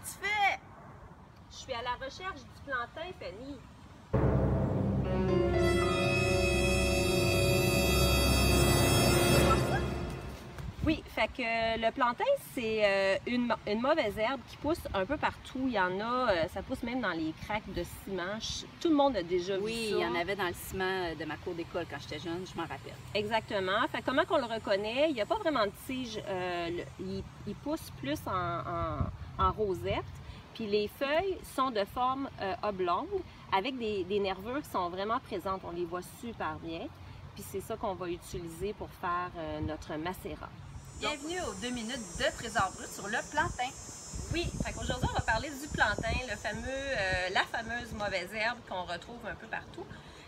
tu fais? Je suis à la recherche du plantain, Fanny. Oui, fait que le plantain, c'est une mauvaise herbe qui pousse un peu partout. Il y en a, ça pousse même dans les craques de ciment. Tout le monde a déjà vu ça. Oui, il y en avait dans le ciment de ma cour d'école quand j'étais jeune, je m'en rappelle. Exactement. Fait que comment qu'on le reconnaît? Il n'y a pas vraiment de tige. Il pousse plus en rosette. Puis les feuilles sont de forme oblongue avec des nervures qui sont vraiment présentes. On les voit super bien. Puis c'est ça qu'on va utiliser pour faire notre macérat. Bienvenue aux 2 minutes de Trésor Brut sur le plantain. Oui, fait qu'aujourd'hui on va parler du plantain, la fameuse mauvaise herbe qu'on retrouve un peu partout.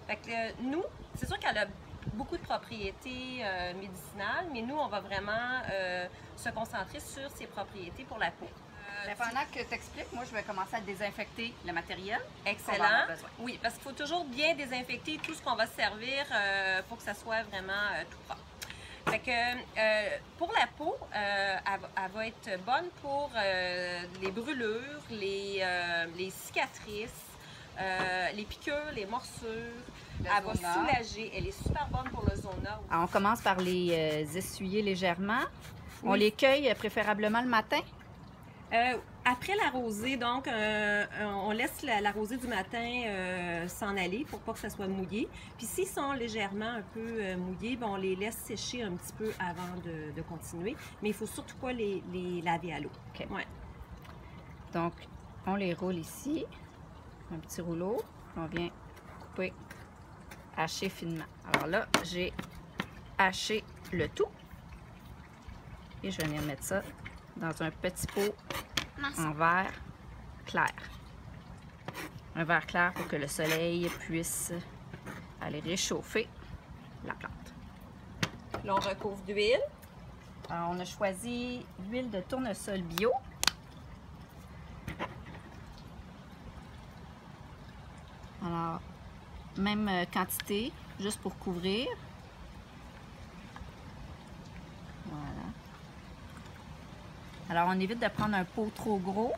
Fait que nous, c'est sûr qu'elle a beaucoup de propriétés médicinales, mais nous on va vraiment se concentrer sur ses propriétés pour la peau. Pendant que tu expliques, moi je vais commencer à désinfecter le matériel. Excellent. Oui, parce qu'il faut toujours bien désinfecter tout ce qu'on va se servir pour que ça soit vraiment tout propre. Fait que pour la peau, elle va être bonne pour les brûlures, les cicatrices, les piqûres, les morsures. Elle va soulager. Elle est super bonne pour le zona. Alors, on commence par les essuyer légèrement. Oui. On les cueille préférablement le matin. Après la rosée, donc, on laisse la rosée du matin s'en aller pour pas que ça soit mouillé. Puis s'ils sont légèrement un peu mouillés, ben, on les laisse sécher un petit peu avant de continuer. Mais il faut surtout pas les laver à l'eau. Okay. Ouais. Donc, on les roule ici. Un petit rouleau. On vient couper, hacher finement. Alors là, j'ai haché le tout. Et je vais venir mettre ça dans un petit pot en verre clair. Un verre clair pour que le soleil puisse aller réchauffer la plante. Là, on recouvre d'huile. Alors, on a choisi l'huile de tournesol bio. Alors, même quantité, juste pour couvrir. Voilà. Alors, on évite de prendre un pot trop gros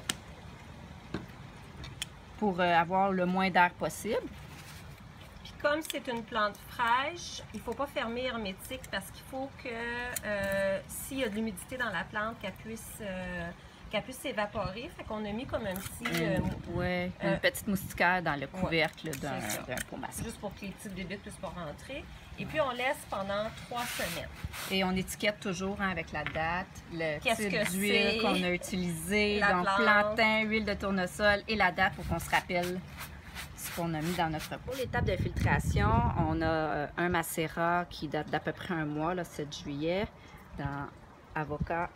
pour avoir le moins d'air possible. Puis comme c'est une plante fraîche, il ne faut pas fermer hermétique parce qu'il faut que s'il y a de l'humidité dans la plante, qu'elle puisse s'évaporer. Fait qu'on a mis comme un petit... une petite moustiquaire dans le couvercle d'un pot maçon. Juste pour que les petites bébites ne puissent pas rentrer. Et puis on laisse pendant 3 semaines. Et on étiquette toujours avec la date, le type d'huile qu'on a utilisé, donc plantain, huile de tournesol et la date pour qu'on se rappelle ce qu'on a mis dans notre pot. Pour l'étape de filtration, on a un macérat qui date d'à peu près un mois, le 7 juillet, dans avocat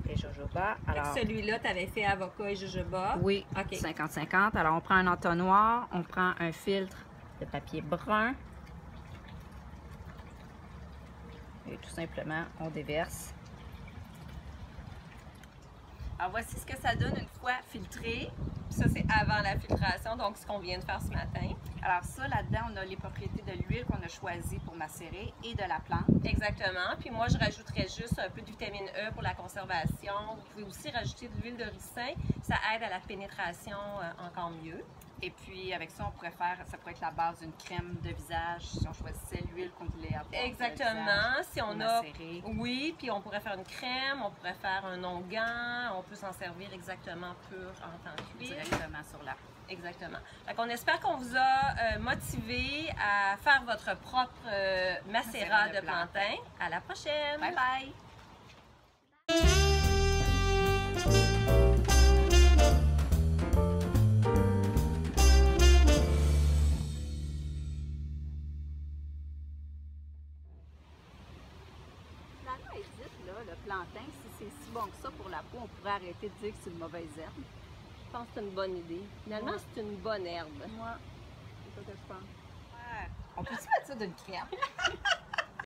et jojoba. Alors, celui-là, tu avais fait avocat et jojoba? Oui, 50-50. Alors, on prend un entonnoir, on prend un filtre de papier brun et tout simplement, on déverse. Alors, voici ce que ça donne une fois filtré. Ça, c'est avant la filtration, donc ce qu'on vient de faire ce matin. Alors ça, là-dedans, on a les propriétés de l'huile qu'on a choisie pour macérer et de la plante. Exactement. Puis moi, je rajouterais juste un peu de vitamine E pour la conservation. Vous pouvez aussi rajouter de l'huile de ricin. Ça aide à la pénétration encore mieux. Et puis, avec ça, on pourrait faire, ça pourrait être la base d'une crème de visage si on choisissait l'huile qu'on voulait avoir. Exactement. Si on a... macérer. Oui, puis on pourrait faire une crème, on pourrait faire un onguent, on peut s'en servir exactement pur en tant qu'huile. Directement sur la peau. Exactement. Donc, on espère qu'on vous a motivé à faire votre propre macérat de plantain. À la prochaine! Bye bye! Le plantain, si c'est si bon que ça pour la peau, on pourrait arrêter de dire que c'est une mauvaise herbe. Je pense que c'est une bonne idée. Finalement, c'est une bonne herbe. Moi, c'est ça que je pense. Ouais. On peut-tu mettre ça d'une crème?